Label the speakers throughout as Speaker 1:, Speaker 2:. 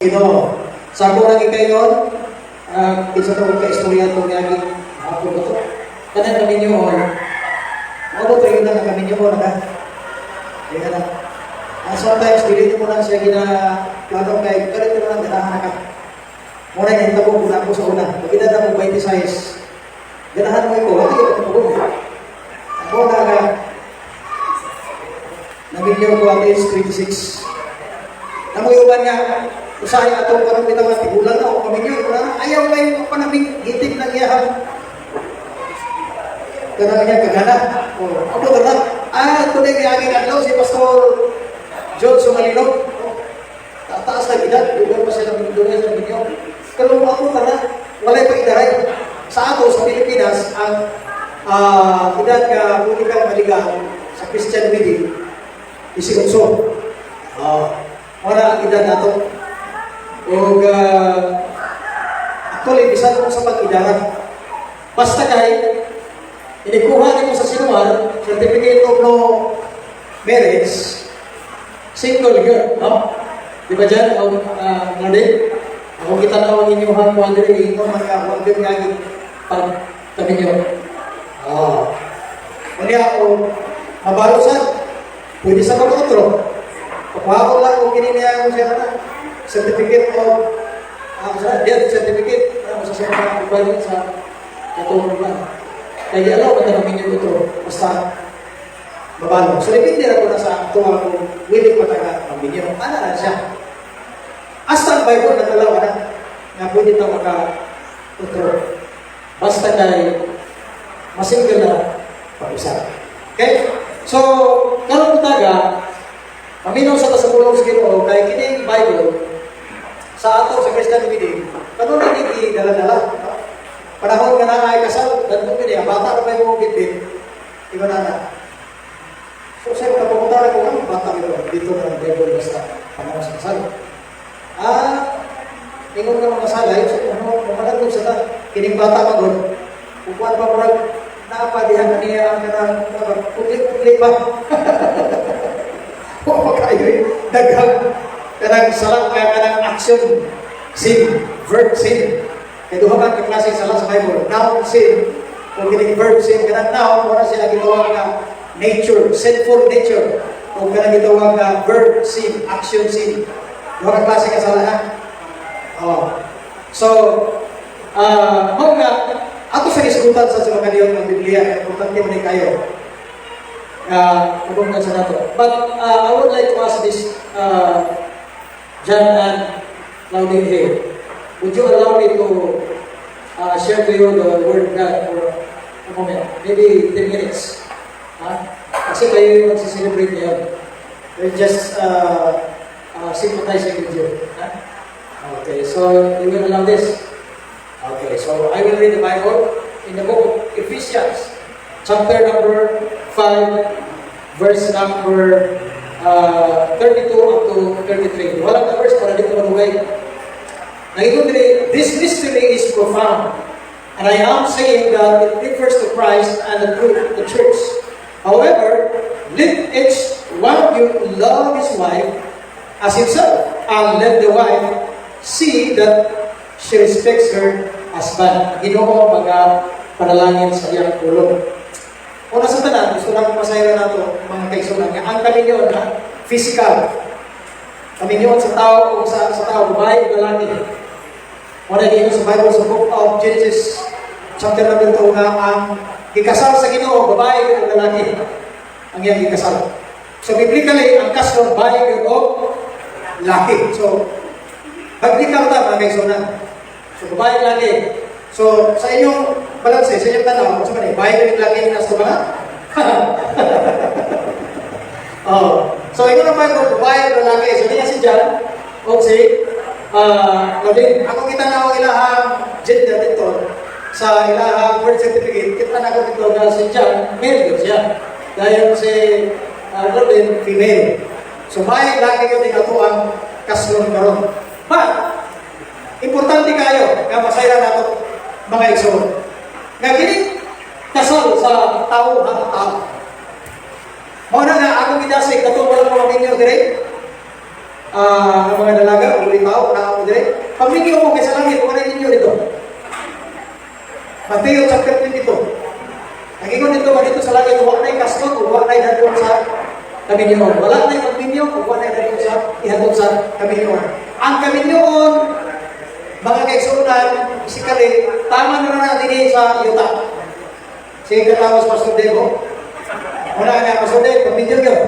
Speaker 1: Ito, sa ako lagi kayo, isa to ka istorya to lagi ako to. Kanan kami niyo ako train na kami niyo na. Kaya na. Sometimes dili mo lang siya plano kay pero lang ganahan ka. Mura na hintabo ko na ako sa una. Pagkita na mo 20 size. Ganahan mo iko, wala ko ko. Ako na nabigyan ko at least 26. Namuyoban niya, usahay atong karong bitaw at tigulan na ako kami yun. Ayaw kayo panaming gitig ng iyahan. Ganang niya kagana. Ako gana. Ito na yung aging adlaw si Pastor John Sumalino. Taas na edad. Dugan pa siya ng dugan sa video. Pero ako gana. Walay pa idaray. Sa ato, sa Pilipinas, ang edad ka punikang maligaw sa Christian wedding, isigunso. Wala ang edad nato. O actually, bisan ko sa pag-idaran. Basta kay, inikuha mo sa sinuman, certificate of no marriage, single girl, no? Di ba dyan, Nardin? Ako kita na ang inyuhan ko, Andre, ito mga din nga yung pag-tabi nyo. Kaya ako, mabalusan, pwede sa pag-otro. Pakuha ko lang kung kininiya ko siya na certificate of death certificate sa siya pagbalit sa katulong ba. Kaya alaw ka namin yung ito basta mabalo. So depende na ko na sa tuwa kung willing mataga ang binyo. Ano na siya? Hasta ang Bible nagalaw na nga pwede ito maka-utro. Basta kay masingle na pag-usap. Okay? So, karong taga paminaw sa kasapulong sa Ginoo kay kining Bible sa ato sa Christian wedding, kanunay ni dala-dala. Panahon nga na ay kasal, ganito kini, bata na may mo bitbit, iba na. So sa mga pumunta na ko ang bata dito na ang Bible basta panahon sa kasal. Ingon ka mga salay, so mamanagod sa ta, kining bata magod, kukuhan pa murag naapadihan na niya ang kanang putli-putli pa. Pagkayo daghang kanang salat kaya kanang action sin, verb sin. Kaya duha man ka klase salat sa Bible. Noun sin, o kining verb sin, kanang noun, wala siya gitawag na nature, sinful nature. O kanang gitawag na verb sin, action sin. Duha ka klase ka salat. So, mga ato sa isgutan sa mga kaniyon ng Biblia, importante mo na kayo. But I would like to ask this John and Claudine here. Would you allow me to share to you the word of God for a moment? Maybe 10 minutes. Kasi kayo yung magsiselebrate ngayon. We're just sympathizing with you. Okay, so you will allow this? Okay, so I will read the Bible in the book of Ephesians, chapter number 5, verse number 32 up to 33. Walang na verse para dito mag-uway. This mystery is profound, and I am saying that it refers to Christ and the church. However, let each one of you love his wife as himself, and let the wife see that she respects her husband. Ginoo panalangin sa iyang tulong. Una sa tanan, gusto lang masayra na ito, mga kaisunan, ang kaminyon, physical. Kaminyon sa tao, sa tao, babae o lalaki. Wala dito sa Bible, sa book of Genesis, chapter number 2, na ang ikasal sa Ginoo, babae o lalaki, ang iyang ikasal. So, biblically, ang kasal, babae o lalaki. So, biblical ta, mga kaisunan. So, babae o lalaki. So, sa inyong balanse, sa inyong tanaw, sa kanil, bahay ka rin lagi yung nasa ba? So, ito naman kung babae o lalaki. So, niya si John, o si Claudine. Ako kita na ang ilahang gender dito. Sa ilahang birth certificate, kita na ako dito na si John, male siya. Dahil si Claudine, female. So, bahay laki ko din ako ang kaslong karon. But, importante kayo, nga masaya na ito, mga igsoon. Nga kining kasal sa tao ang tao. Mauna nga, ako midasig, katong walang mga minyo dire. ang mga dalaga, ulit tao, na ako dire. Pamigyo mo kaysa langit, kung ano ninyo dito. Mateo chapter 22. Nagingon dito, dito sa langit, huwag na yung kastot, huwag na yung dadon sa kaminyoon. Wala na yung magminyo, huwag na yung dadon sa ihadon sa kaminyoon. Ang kaminyoon, mga kaigsunan, basically, tama na natin sa yuta. Sige katawas Pastor Debo. Wala nga Pastor Debo, pamilyo yun.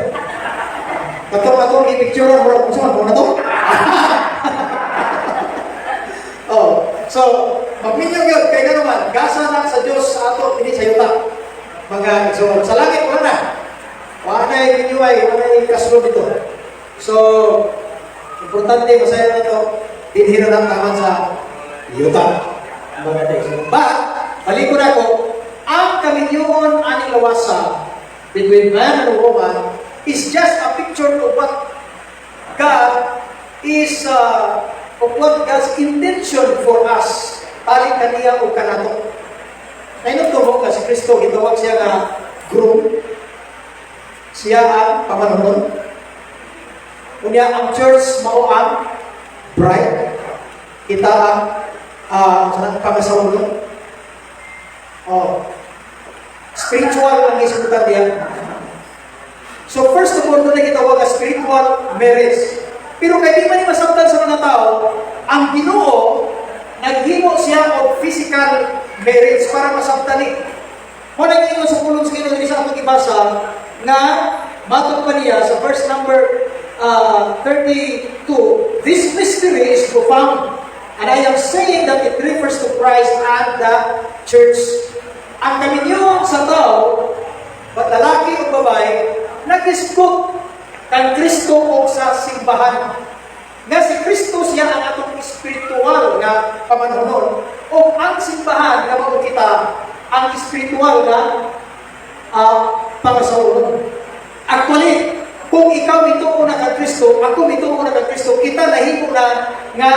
Speaker 1: Katong i-picture mo kung saan mo na to. Oh, so, pamilyo yun, kaya nga naman, gasa na sa Diyos sa ato, hindi sa yuta. Mga kaigsunan. Sa langit, wala na. Wala na yung inyuay, wala na yung kaslo dito. So, importante, masaya na ito. Tinhira lang naman sa yuta. Mga kaigsunan. But, balik ko na ako, ang kaminyoon aning lawasa between man and woman is just a picture of what God is, of what God's intention for us. Tali kaniya o kanato. Ngayon ito mo kasi Kristo, gitawag siya nga groom. Siya ang pamanunon. Unya ang church mao ang bride. Kita ang pangasawa. Oh. Spiritual ang isutan diyan. So first of all, doon na kitawag ang spiritual marriage. Pero kaya di man ni masabtan sa mga tao, ang Ginoo naghimo siya og physical marriage para masabtan ni. Mo nag-ingon sa pulong sa Ginoo sa atong ibasa nga matod pa niya sa verse number 32, this mystery is profound. And I am saying that it refers to Christ and the church. Ang kaminyoon sa tao, ba't lalaki o babae, nag-dispute kang Kristo o sa simbahan. Nga si Kristo siya ang atong espiritual na pamanunon o ang simbahan na mao kita ang espiritual na pangasawa. Actually, kung ikaw mituo na kang Kristo, ako mituo na kang Kristo, kita nahimo na nga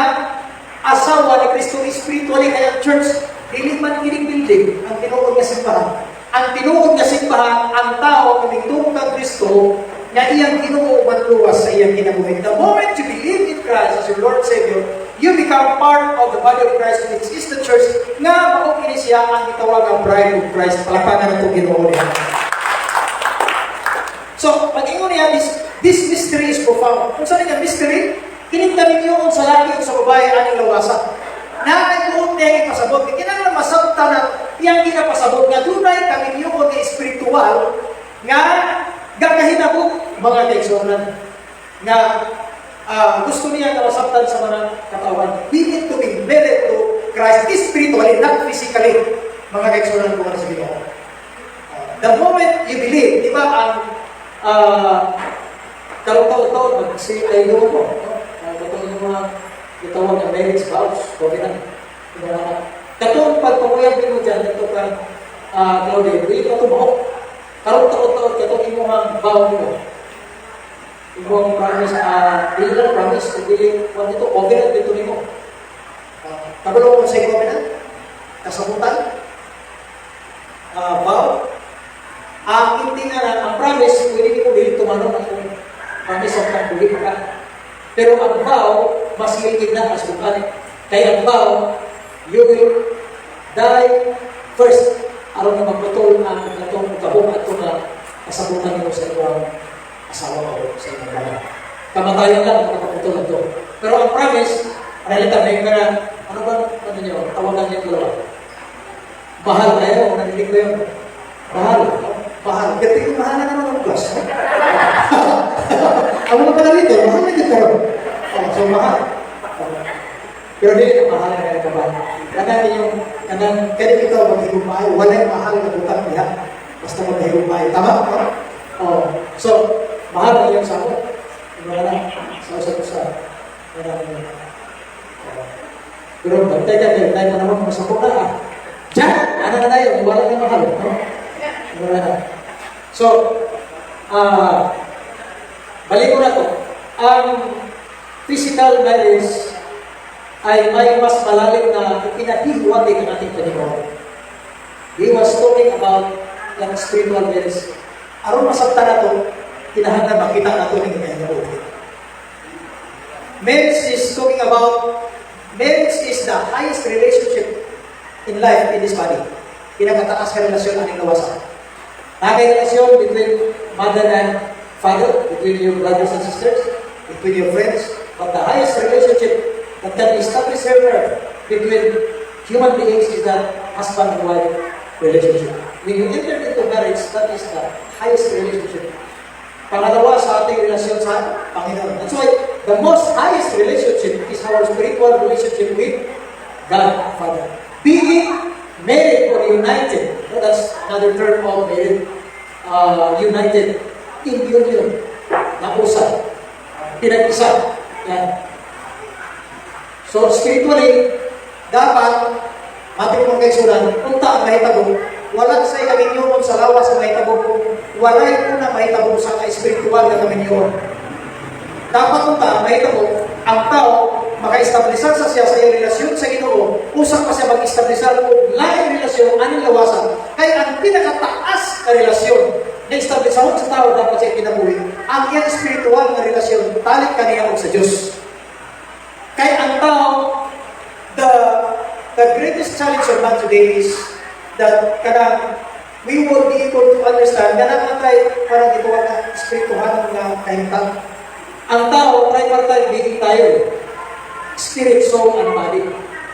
Speaker 1: asawa ni Kristo spiritually kaya church, dili man kining building ang tinuod nga simbahan. Ang tinuod nga simbahan, ang tao kung mituo kang Kristo, na iyang Ginoo manluwas sa iyang kinabuhi. The moment you believe in Christ as your Lord Savior, you become part of the body of Christ, which is the church, nga mao kini siya ang gitawag ang bride of Christ. Palakpakan nato Ginoo niya. So, pag-ingon niya, this mystery is profound. Kung saan nga mystery? Kinigdamin niyo sa laki o sa babae aning lawasa. Nakakaibuot niya yung pasabot. Kinang masabta na iyang kinapasabot nga dunay kami niyo nga espiritual nga gagahinabok mga kaigsunan nga gusto niya na masabtan sa mga katawan. We need to be married to Christ spiritually, not physically. Mga kaigsunan ko na sa Ginoo. The moment you believe, di ba ang taon-taon mag-say-tayo mo. Katong yung mga itawag na marriage vows, okay na. Katong pagpapuyag din mo dyan, ito kang Claudia, hindi ka tumahok. Karong taon-taon, katong yung mga vow mo. Yung promise, hindi lang promise, hindi yung ito, covenant dito ni mo. Kabalo ko sa covenant, kasabutan, vow. Hindi nga ang promise, pwede mo dili tumanong ang promise of kang buhi ka. Pero ang vow, mas higit na kasukan. Kaya ang vow, you will die first. Araw na magputol ang itong kabong at itong kasabutan mo sa ibang asawa ko sa ibang bayan. Kamatayan lang makaputol ito. Pero ang promise, analita na yung ano ba, tawagan niya dalawa. Mahal kayo, nanilig ko yun. Mahal. Gati yung mahal na naman ang plus. Ang mga pala rito, mahal na dito. So mahal. Pero hindi, mahal na kaya kabal. Kaya ito maghigumay, wala yung mahal na butang niya. Basta maghigumay. Tama? So, mahal na yung sabo. Wala na. Sa pero bantay ka, tayo na naman masakot na. Diyan! Ano na tayo? Wala na mahal. Wala na. So, balik ko na to. Ang physical marriage ay may mas malalim na pinahihiwati ng ating Panginoon. He was talking about yung spiritual marriage. Aron masabta na to, kinahanglan makita na to ng Panginoon. marriage is talking about, marriage is the highest relationship in life in this body. Pinakataas ka relasyon aning nawasan. Nagay relasyon between mother and father, between your brothers and sisters, between your friends, but the highest relationship that can be established ever between human beings is that husband and wife relationship. When you enter into marriage, that is the highest relationship. Pangalawa sa ating relasyon sa Panginoon. That's why the most highest relationship is our spiritual relationship with God, Father. Being married or united, that's another term of married, united in union, nausap, pinag-isa. Yan. So, spiritually, dapat, matik mong kaisulan, punta ang mahitabo, walang say kaminyon sa lawas sa mahitabo ko, walay una mahitabo sa ka-spiritual na kaminyon. Dapat punta ang mahitabo, ang tao, maka-establisan sa siya sa iyong relasyon sa Ginoo, usap pa siya mag-establisan o laing relasyon, aning lawasan. Kaya ang pinakataas na relasyon na establisan sa tao dapat siya kinabuhi, ang iyang spiritual na relasyon, talik kaniya sa Diyos. Kaya ang tao, the greatest challenge of man today is that we will be able to understand kanang tayo parang ito ang spiritual na kahintang. Ang tao, tripartite being tayo. Spirit, soul, and body.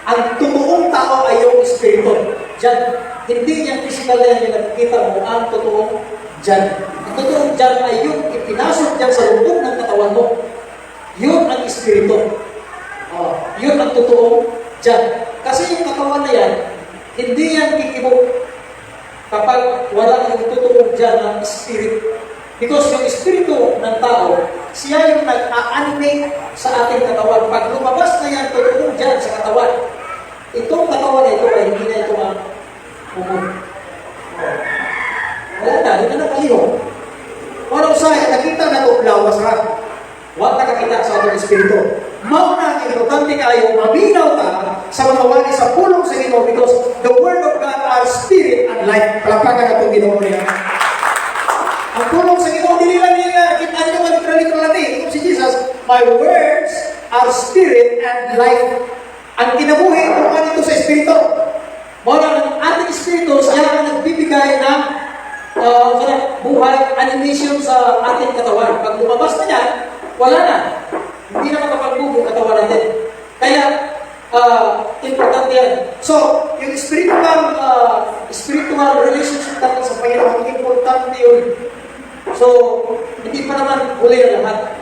Speaker 1: Ang totoong tao ay yung espiritu. Diyan, hindi yung physical na yung nakikita mo, ang totoong diyan. Ang totoong diyan ay yung ipinasok diyan sa loob ng katawan mo. Yun ang espiritu. Yun ang totoong diyan. Kasi yung katawan na yan, hindi yan kikibok kapag wala yung totoong diyan ng spirit. Because yung espiritu ng tao, siya yung nag-a-animate sa ating katawan. Pag lumabas na yan, totoong dyan sa katawan, itong katawan na ito ay hindi na ito wala na, hindi na nakaliho. Walang saya, nakita na ito, lawas ra. Huwag nakakita sa ating espiritu. Mauna ang importante kayo, maminaw ta sa mga wali sa pulong sa Ginoo because the Word of God are spirit and life. Palapakan na itong Ginoo niya. Ang pulong sa Ginoo, kita nyo literal natin. Si Jesus, my words are spirit and life. Ang kinabuhi, ito ito sa espiritu. Mula ng ating espiritu, siya ang nagbibigay ng buhay, animation sa ating katawan. Pag lumabas na yan, wala na. Hindi na makapagbubo katawan natin. Kaya, importante yan. So, yung spiritual relationship natin sa Panginoon, importante yun. So, hindi pa naman huli ang lahat.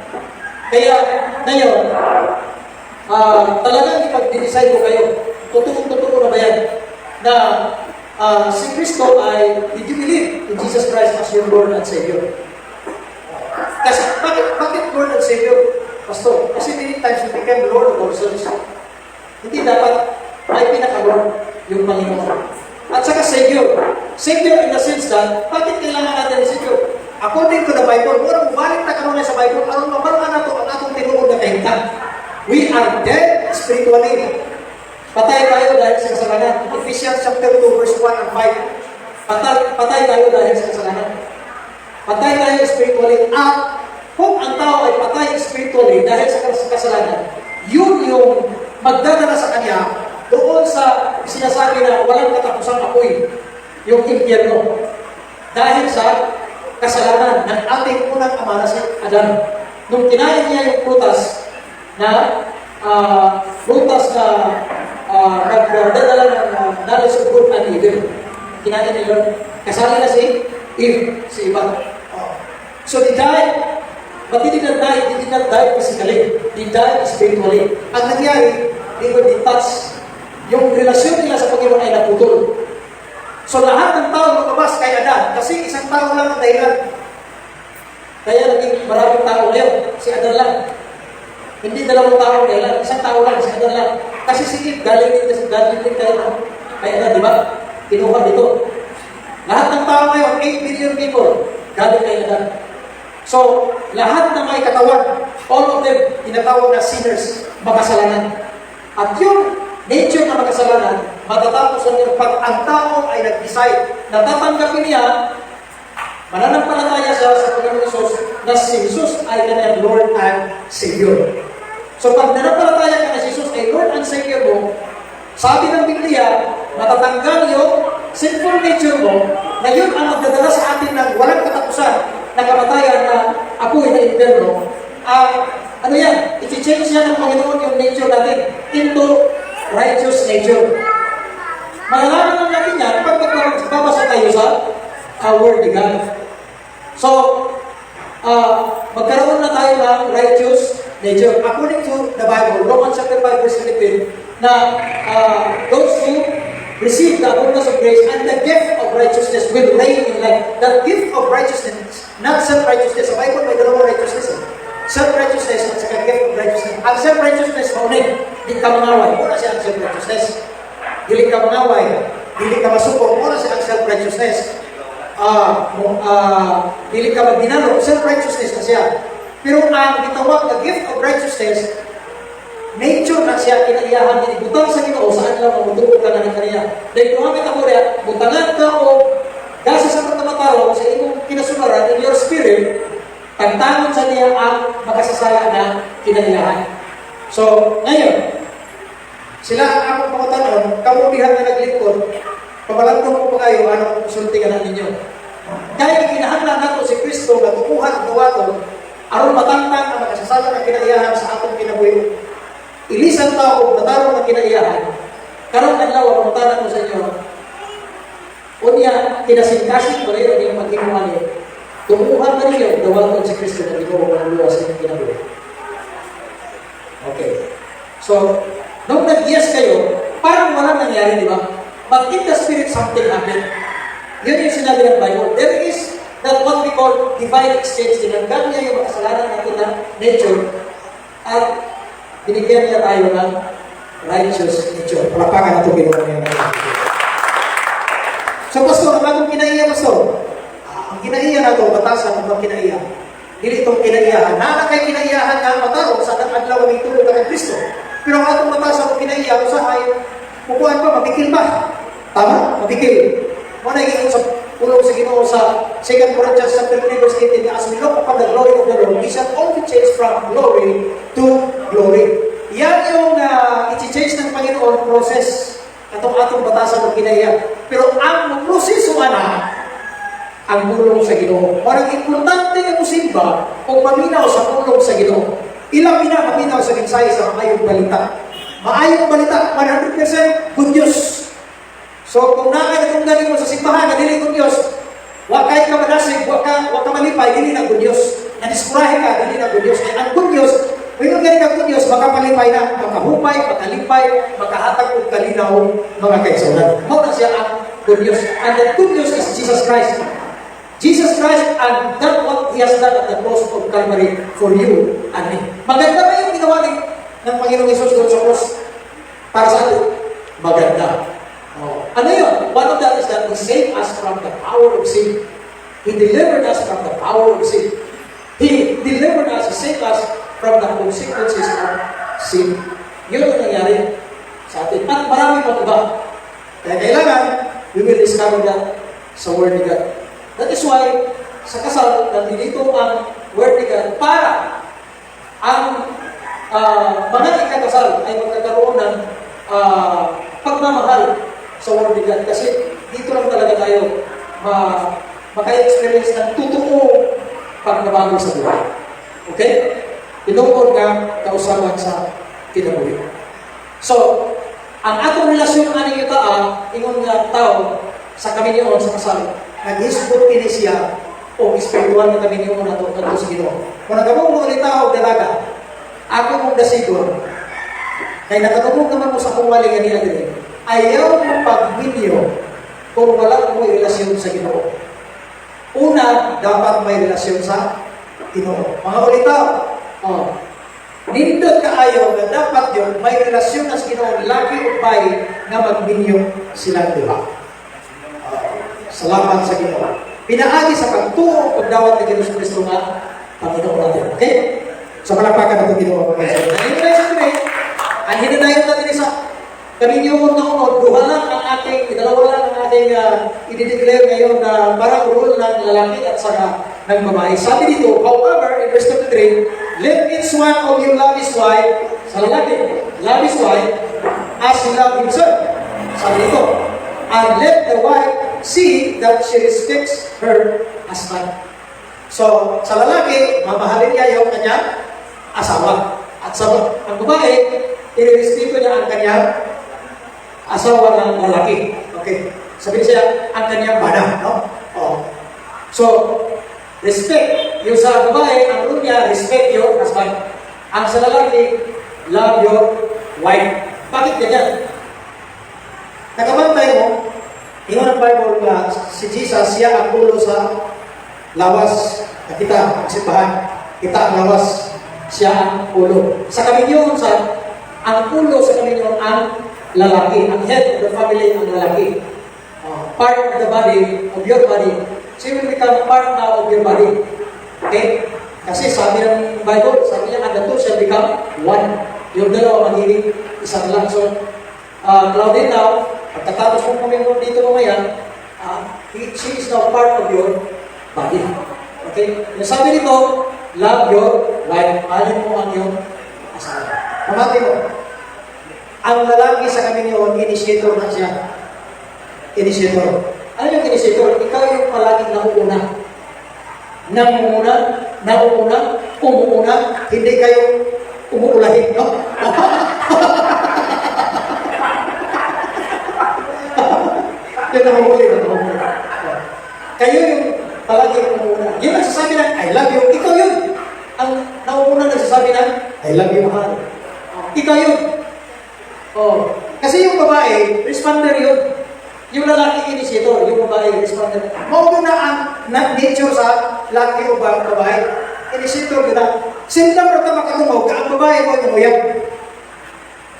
Speaker 1: Kaya, ngayon, talagang ipag-decide ko kayo, totoo na ba yan, na si Kristo ay, did you believe in Jesus Christ as your Lord and Savior? Kasi, bakit Lord and Savior? Pastor, kasi many times we become Lord of ourselves. Hindi dapat may pinaka-Lord yung Panginoon. At saka Savior. Savior in the sense that, bakit kailangan natin ng Savior? According to the Bible, murang balik na kanunay sa Bible, aron mabalaan nato ang atong tinuod na kahintang. We are dead spiritually. Patay tayo dahil sa kasalanan. Ephesians chapter 2, verse 1 and 5. Patay tayo dahil sa kasalanan. Patay tayo spiritually. At kung ang tao ay patay spiritually dahil sa kasalanan, yun yung magdadala sa kanya doon sa sinasabi na walang katapusang apoy, yung impyerno. Dahil sa kasalanan ng ating unang ama na si Adan. Nung kinain niya yung prutas na nagdadala ng knowledge of good and evil. Kinain niya yun. Kasali na si Eve, si Iba. So they died, but they did not die physically. They died spiritually. Ang nangyari, they were detached. Yung relasyon nila sa Panginoon ay naputol. So lahat ng tao lumabas kay Adan kasi isang tao lang ang dahilan. Kaya naging maraming tao ngayon. Si Adan lang. Hindi dalawang tao dahilan. Isang tao lang, si Adan lang. Kasi si Eve, galing din kayo kay Adan, di ba? Kinuha dito. Lahat ng tao ngayon, 8 billion people, galing kay Adan. So, lahat ng may katawan, all of them, tinatawag na sinners, makasalanan. At yung nature na makasalanan, matatapos ang pag ang tao ay nag-decide na tatanggapin niya, mananampalataya siya sa Panginoon Jesus na si Jesus ay kanyang Lord and Savior. So pag nanampalataya ka na si Jesus ay Lord and Savior mo, sabi ng Biblia, matatanggal yung sinful nature mo na yun ang magdadala sa atin ng walang katapusan na kamatayan na apoy na impyerno. Ano yan? I-change yan ng Panginoon yung nature natin into righteous nature. Malalaman lang natin yan pag magbabasa tayo sa Word of God. So, magkaroon na tayo ng righteous nature. According to the Bible, Romans chapter 5 verse 17, na those who receive the abundance of grace and the gift of righteousness will reign in life. The gift of righteousness, not self-righteousness. Sa Bible, may dalawang righteousness. Self-righteousness at saka gift of righteousness. Ang self-righteousness, maunay, di ka mangaway. Muna siya ang self-righteousness. Dili ka mangaway. Dili ka masupok. Muna siya ang self-righteousness. Dili ka magdinalo. Self-righteousness na siya. Pero ang gitawag na gift of righteousness, nature na siya kinaiyahan din. Butang sa Ginoo saan lang mamudukot ka na ng kaniya. Dahil kung ang kategorya, butangan ka o gasa sa pagkamataro sa imong kinasumaran in your spirit, pagtangon sa niya ang makasasala na kinaiyahan. So, ngayon, sila ang akong pangutanon, kamubihan na naglingkod, pamalantong ko pa kayo, anong kusultingan na ninyo. Dahil kinahanglan nato si Kristo na tukuhan ang tuwaton, aron matangtang ang makasasala na kinaiyahan sa atong kinabuhi. Ilisan tao, natarong na kinaiyahan. Karong adlaw, ang mutanan ko sa inyo, unya, kinasingkasing ko rin yung maghimuhan niyo. Tumuhan na niyo, dawaton si Kristo na ginoo ng luwas sa inyong kinabuhi. Okay. So, nung nag-yes kayo, parang walang nangyari, di ba? But in the Spirit, something happened. Yun yung sinabi ng Bible. There is that what we call divine exchange. Tinanggal niya yung makasalanan natin na nature at binigyan niya tayo ng righteous nature. Palapakan natin ginawa niya ng So, Pastor, ang akong kinaiya, Pastor, ang kinaiya na ito, batasan ang kinaiya. Dili itong kinaiyahan. Kay kinaiyahan na matarong sa adlaw ng itulog ng Kristo. Pero ang atong batasan ang kinaiya, usahay, pupuan pa, mabikil ba? Tama? Mabikil. Muna yung sa ulong sa Ginoo sa 2 Corinthians chapter 3 verse 18, as we look upon the glory of the Lord, we shall only change from glory to glory. Yan yung i-change ng Panginoon process atong atong batasan ng kinaiya. Pero ang proseso ang ulong sa Ginoo. Parang importante nga musimba kung paminaw sa ulong sa Ginoo. Ilang paminaw sa mensahe sa maayong balita. Maayong balita, 100% good news. So, kung nakakatunggali mo sa simbahan na dili good news, wakay ka manasig, wak ka malipay, dili na good news. Nadiskurahe ka, dili na good news. Kaya ang good news, kung gani ka good news, makapalipay na, makahupay, makalipay, makahatag o kalinaw, mga kaisunan. Muna siya ang good news. And the good news is Jesus Christ. Jesus Christ and that what He has done at the cross of Calvary for you and me. Maganda ba yung ginawa ng Panginoong Hesus doon sa cross? Para sa atin? Maganda. Ano yun? One of that is that He saved us from the power of sin. He delivered us from the power of sin. He delivered us, He saved us from the consequences of sin. Yun ang nangyari sa atin. At marami pang iba. Kaya kailangan, we will discover that sa Word of God. That is why, sa kasal, nandito ang Word of God para ang mga ikakasal ay magkakaroon ng pagmamahal sa Word of God. Kasi dito lang talaga tayo maka-experience ng totoo pagbabago sa buhay. Okay? Tinuod nga kausaban sa kinabuhi. So, ang atong relasyon ani kita ingon nga tao sa kami niyon sa kasal, nag-hisbot kini siya o espiritual na kami niyon nato sa Ginoo. Kung nagabong mo ni tao dalaga, ako mong dasigon. Kay nakatubog naman mo sa kumwali nga niya diri. Ayaw mo pagminyo kung wala mo relasyon sa Ginoo. Una, dapat may relasyon sa Ginoo. Mga ulitaw, nindot ka ayaw na dapat yun, may relasyon na sa Ginoo, lagi upay na magminyo silang diba. Salamat sa Ginoo. Pinaagi sa pagtuo pagdawat ni Ginoo Kristo nga Panginoon natin. Okay? So, palapakan natin Ginoo. Ang hinanayon natin isa, kami niyo na unod, duha lang ang ating, dalawa lang ang ating i-declare ngayon na parang rule ng lalaki at saka ng babae. Sabi dito, however, in verse 23, Let each one of you love his wife, sa lalaki, love his wife, as he loved himself. Sabi nito, and let the wife see that she respects her husband. So, sa lalaki, mamahalin niya yung kanyang asawa. At sa ang babae, inirespeto niya ang kanyang asawa ng lalaki. Okay. Sabihin siya, ang kanyang bana. No? Oh. So, respect. Yung sa babae, ang rule niya, respect your husband. Ang sa lalaki, love your wife. Bakit ganyan? Nakabantay mo, yung ng Bible na si Jesus, siya ang ulo sa lawas. Na kita, ang simbahan. Kita ang lawas. Siya ang ulo. Sa kaminyon, ang ulo sa kaminyon ang lalaki. Ang head of the family ang lalaki. Part of the body, of your body. She will become part now of your body. Okay? Kasi sabi ng Bible, sabi niya, and the two shall become one. Yung dalawa magiging isang lang. So, Claudine now, pagkatapos kong pumingon dito mamaya, she is now part of your body. Okay? Yung sabi nito, love your wife. Alin mo ang iyong asawa. Pamati mo. Ang lalaki sa kami niyo, initiator na siya. Initiator. Ano yung initiator? Ikaw yung palaging nauuna. Nauuna, umuuna, hindi kayo umuulahin, no? Yun ang mahuli. Kayo yung palaging umuuna. Yung nagsasabi ng, I love you, ikaw yun. Ang nauuna nagsasabi ng, I love you, mahal. Ikaw yun. Oh. Kasi yung babae, responder yun. Yung lalaki initiator, yung babae responder. Mauto na ang nature sa laki o babae. Initiator kita. Sila mo ka makatumog, ang babae mo yung umuyab.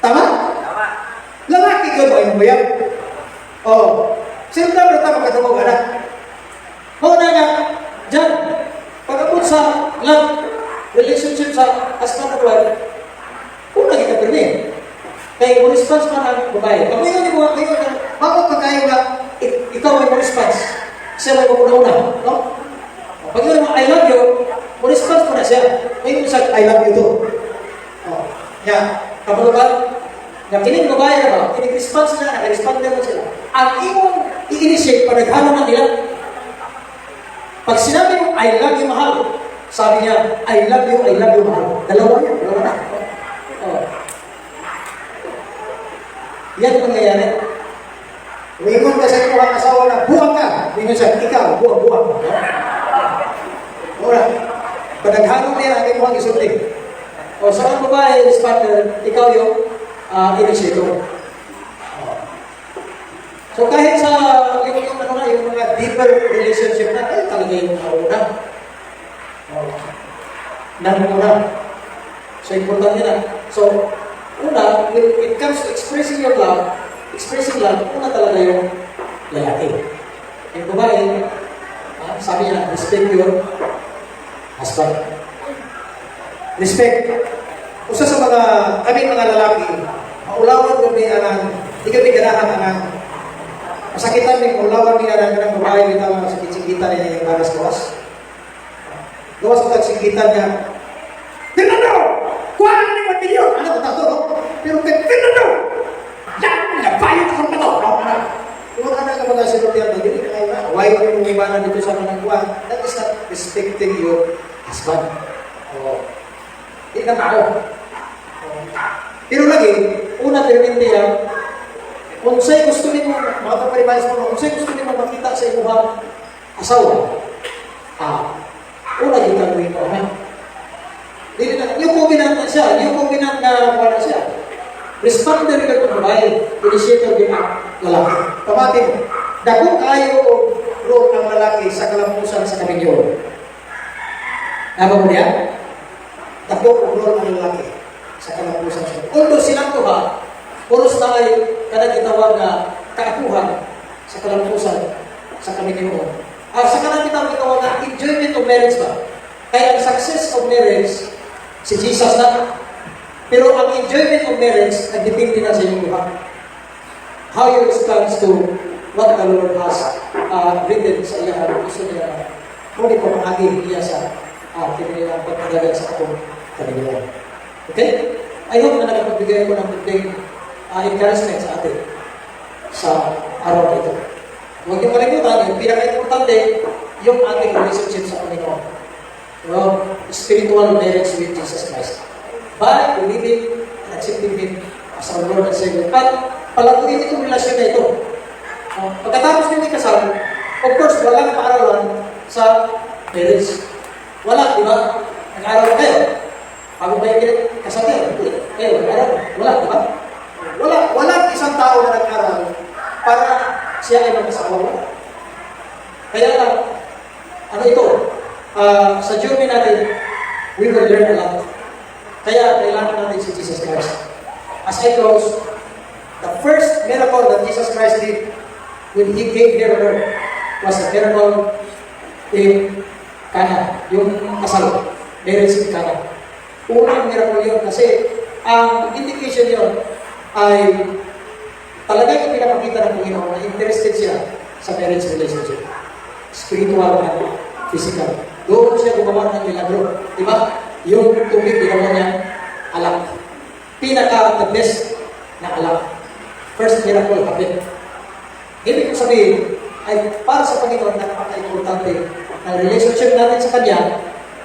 Speaker 1: Tama? Tama. Lalaki ko mo yung umuyab. Oh. Sila mo ka makatumog, anak. Mauna nga, dyan, pag-abot sa love, relationship sa husband at wife, una kita pirmi. Kaya yung response man ang babae. Pag ngayon mo, bakit pa kayo nga, ikaw ay response. Siya may una-una. No? Pag ngayon mo, I love you, response mo na siya. Ngayon mo siya, I love you too. Oh. Yan. Kapag nga kining babae na ba, kining response na, nag-respond na mo sila. Ang imong i-initiate, pag naghalo na nila, pag sinabi mo, I love you, mahal, sabi niya, I love you, mahal. Dalawa yan, dalawa na. Oh. Yan ang nangyayari. Umingon ka sa iyong mga asawa na, buwang ka. Umingon siya, ikaw, buwang. Ora, padaghano niya ang iyong isulti. O sa mga babae, responder, ikaw yung initiator. So kahit sa yung mga deeper relationship na, talaga yung nauna. Nanguna. So important yun. So, una, when it comes to expressing love, una talaga yung lalaki. Yung babae, sabi niya, respect your husband. Respect. Usa sa kami mga lalaki, maulawan kami di kami ganahan masakitan may maulawan kami ng babae, kita mga sakit-sikitan niya yung gawas-gawas. Gawas ko tag-sikitan niya, Fernando! Kuha na ni 1 million! Ano ko tato, no? Pero kay Fernando! Yan! Nabayan ako na to! Kung ano ka mga sinutihan na dili ka na, why yung iwanan dito sa mga kuha? That is not respecting your husband. Hindi na tao. Pero lagi, una perminte yan, kung sa'yo gusto niyo, mga kaparibalis mo, kung sa'yo gusto niyo makita sa inyong asawa, una yung gagawin mo, ha? Yung covenant na siya, yung covenant na wala siya. Responder ka kung babae, initiator din ang lalaki. Pamati mo, dako kayo o role ang lalaki sa kalampusan sa kaminyon. Naba mo niya? Dako o role ang lalaki sa kalampusan sa kaminyon. Although silang to ba, puros na ay kanagitawag na kaapuhan sa kalampusan sa kaminyon. Sa kanagitawag na enjoyment of marriage ba? Kaya ang success of marriage, si Jesus na. Pero ang enjoyment of marriage, nagdepende na sa inyong buhay. How you respond to what the Lord has written sa iya. Gusto niya, kung di ko mahagi niya sa pagpadagan sa akong kanila. Okay? I hope na nakapagbigay ko ng kunting encouragement sa atin sa araw na ito. Huwag niyo kalimutan, yung pinaka-importante, yung ating relationship sa Panginoon. Well, spiritual marriage with Jesus Christ. By believing and accepting Him as our Lord and Savior. At palaguin itong relasyon na ito. Pagkatapos nyo kasal, of course, walang paaralan sa marriage. Wala, di ba? Nag-aaral kayo. Bago kayo kasal kayo, kayo nag-aaral. Wala, di ba? Walang isang tao na nag-aaral para siya ay mag-asawa. Wala. Kaya lang, ano ito? Sa journey natin, we will learn a lot. Kaya kailangan natin si Jesus Christ. As I close, the first miracle that Jesus Christ did when He came here on earth was the miracle in Cana, yung kasal, marriage in Cana. Unang miracle yun kasi ang indication yun ay talagang pinapakita ng Panginoon na interested siya sa marriage relationship. Spiritual and physical. Doon siya gumawa ng milagro. Diba? Yung tubig ginawa niya, alak. Pinaka-the best na alak. First miracle happened. Ibig kong sabihin, ay para sa Panginoon napaka-importante ang relationship natin sa Kanya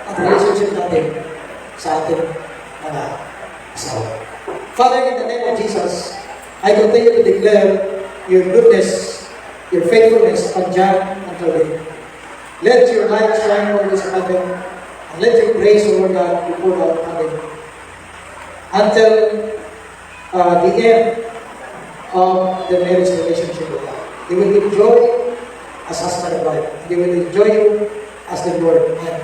Speaker 1: at relationship natin sa ating mga asawa. Father, in the name of Jesus, I continue to declare your goodness, your faithfulness on John and Claudine. Let your light shine over this heaven, and let your grace, O Lord God, be poured out on them. Until the end of the marriage relationship with God. They will enjoy you as husband and wife. They will enjoy you as the Lord and